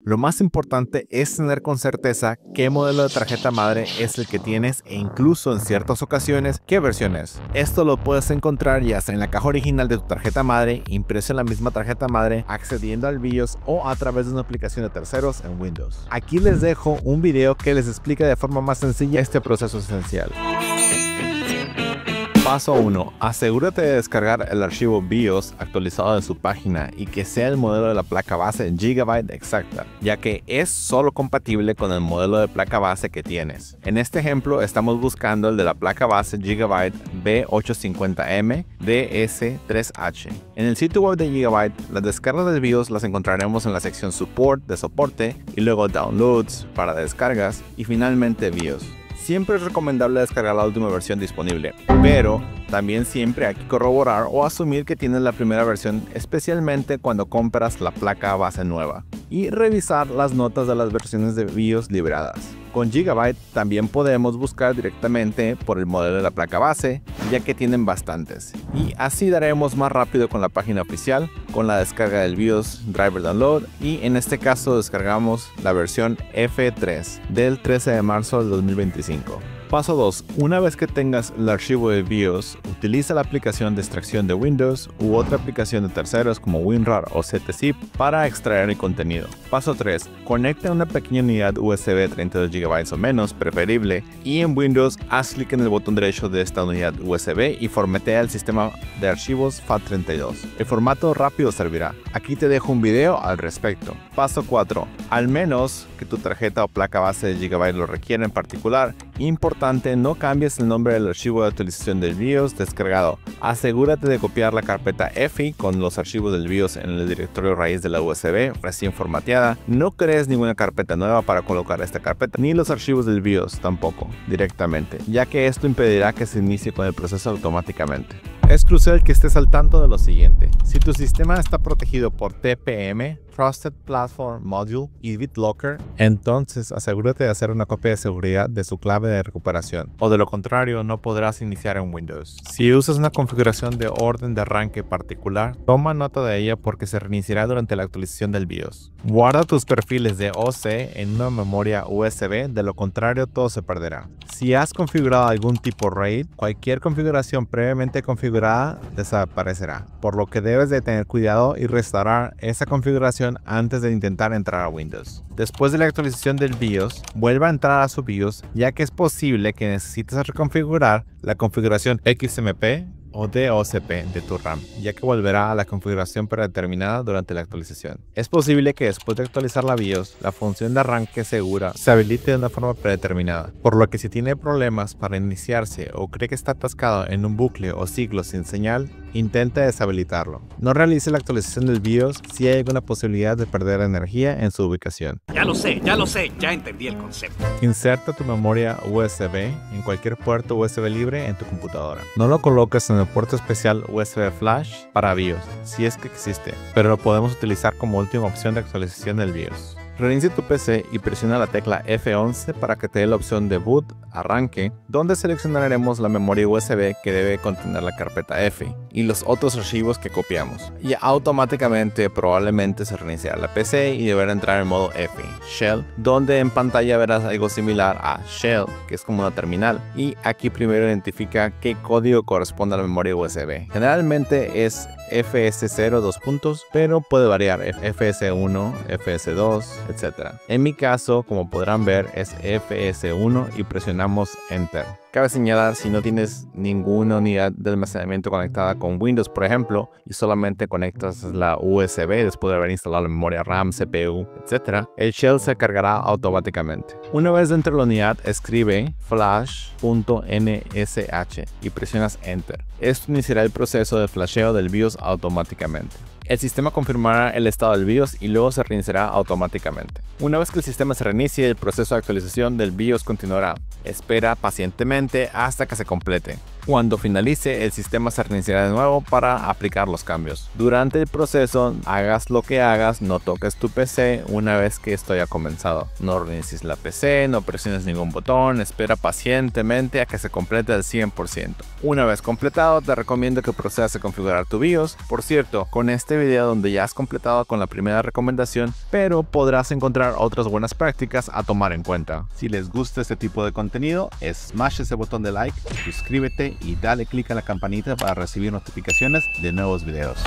Lo más importante es tener con certeza qué modelo de tarjeta madre es el que tienes e incluso en ciertas ocasiones qué versión es. Esto lo puedes encontrar ya sea en la caja original de tu tarjeta madre, impreso en la misma tarjeta madre, accediendo al BIOS o a través de una aplicación de terceros en Windows. Aquí les dejo un video que les explica de forma más sencilla este proceso esencial. Paso 1. Asegúrate de descargar el archivo BIOS actualizado de su página y que sea el modelo de la placa base Gigabyte exacta, ya que es solo compatible con el modelo de placa base que tienes. En este ejemplo estamos buscando el de la placa base Gigabyte B850M DS3H. En el sitio web de Gigabyte, las descargas del BIOS las encontraremos en la sección Support de soporte y luego Downloads para descargas y finalmente BIOS. Siempre es recomendable descargar la última versión disponible, pero también siempre hay que corroborar o asumir que tienes la primera versión, especialmente cuando compras la placa base nueva, y revisar las notas de las versiones de BIOS liberadas. Con Gigabyte también podemos buscar directamente por el modelo de la placa base, ya que tienen bastantes, y así daremos más rápido con la página oficial, con la descarga del BIOS Driver Download, y en este caso descargamos la versión F3 del 13 de marzo del 2025. Paso 2. Una vez que tengas el archivo de BIOS, utiliza la aplicación de extracción de Windows u otra aplicación de terceros como WinRAR o ZZip para extraer el contenido. Paso 3. Conecta una pequeña unidad USB 32 GB o menos, preferible, y en Windows haz clic en el botón derecho de esta unidad USB y formatea el sistema de archivos FAT32. El formato rápido servirá. Aquí te dejo un video al respecto. Paso 4. Al menos que tu tarjeta o placa base de Gigabyte lo requiera en particular, importante, no cambies el nombre del archivo de actualización del BIOS descargado. Asegúrate de copiar la carpeta EFI con los archivos del BIOS en el directorio raíz de la USB recién formateada. No crees ninguna carpeta nueva para colocar esta carpeta, ni los archivos del BIOS tampoco, directamente, ya que esto impedirá que se inicie con el proceso automáticamente. Es crucial que estés al tanto de lo siguiente. Si tu sistema está protegido por TPM, Trusted Platform Module y BitLocker, entonces asegúrate de hacer una copia de seguridad de su clave de recuperación, o de lo contrario no podrás iniciar en Windows. Si usas una configuración de orden de arranque particular, toma nota de ella porque se reiniciará durante la actualización del BIOS. Guarda tus perfiles de OC en una memoria USB, de lo contrario todo se perderá. Si has configurado algún tipo RAID, cualquier configuración previamente configurada desaparecerá, por lo que debes de tener cuidado y restaurar esa configuración antes de intentar entrar a Windows. Después de la actualización del BIOS, vuelva a entrar a su BIOS, ya que es posible que necesites reconfigurar la configuración XMP o DOCP de tu RAM, ya que volverá a la configuración predeterminada durante la actualización. Es posible que después de actualizar la BIOS, la función de arranque segura se habilite de una forma predeterminada, por lo que si tiene problemas para iniciarse o cree que está atascado en un bucle o ciclo sin señal, intenta deshabilitarlo. No realice la actualización del BIOS si hay alguna posibilidad de perder energía en su ubicación. Ya lo sé, ya entendí el concepto. Inserta tu memoria USB en cualquier puerto USB libre en tu computadora. No lo coloques en el puerto especial USB Flash para BIOS, si es que existe, pero lo podemos utilizar como última opción de actualización del BIOS. Reinicia tu PC y presiona la tecla F11 para que te dé la opción de Boot, Arranque, donde seleccionaremos la memoria USB que debe contener la carpeta EFI y los otros archivos que copiamos. Y automáticamente probablemente se reiniciará la PC y deberá entrar en modo EFI, Shell, donde en pantalla verás algo similar a Shell, que es como una terminal. Y aquí primero identifica qué código corresponde a la memoria USB. Generalmente es FS0 2 puntos, pero puede variar, FS1, FS2, etc. En mi caso, como podrán ver, es FS1 y presionamos Enter. Cabe señalar, si no tienes ninguna unidad de almacenamiento conectada con Windows, por ejemplo, y solamente conectas la USB después de haber instalado la memoria RAM, CPU, etc., el shell se cargará automáticamente. Una vez dentro de la unidad, escribe flash.nsh y presionas Enter. Esto iniciará el proceso de flasheo del BIOS automáticamente. El sistema confirmará el estado del BIOS y luego se reiniciará automáticamente. Una vez que el sistema se reinicie, el proceso de actualización del BIOS continuará. Espera pacientemente hasta que se complete. Cuando finalice, el sistema se reiniciará de nuevo para aplicar los cambios. Durante el proceso, hagas lo que hagas, no toques tu PC una vez que esto haya comenzado. No reinicies la PC, no presiones ningún botón, espera pacientemente a que se complete al 100%. Una vez completado, te recomiendo que procedas a configurar tu BIOS. Por cierto, con este video donde ya has completado con la primera recomendación, pero podrás encontrar otras buenas prácticas a tomar en cuenta. Si les gusta este tipo de contenido, smash ese botón de like, suscríbete y dale click a la campanita para recibir notificaciones de nuevos videos.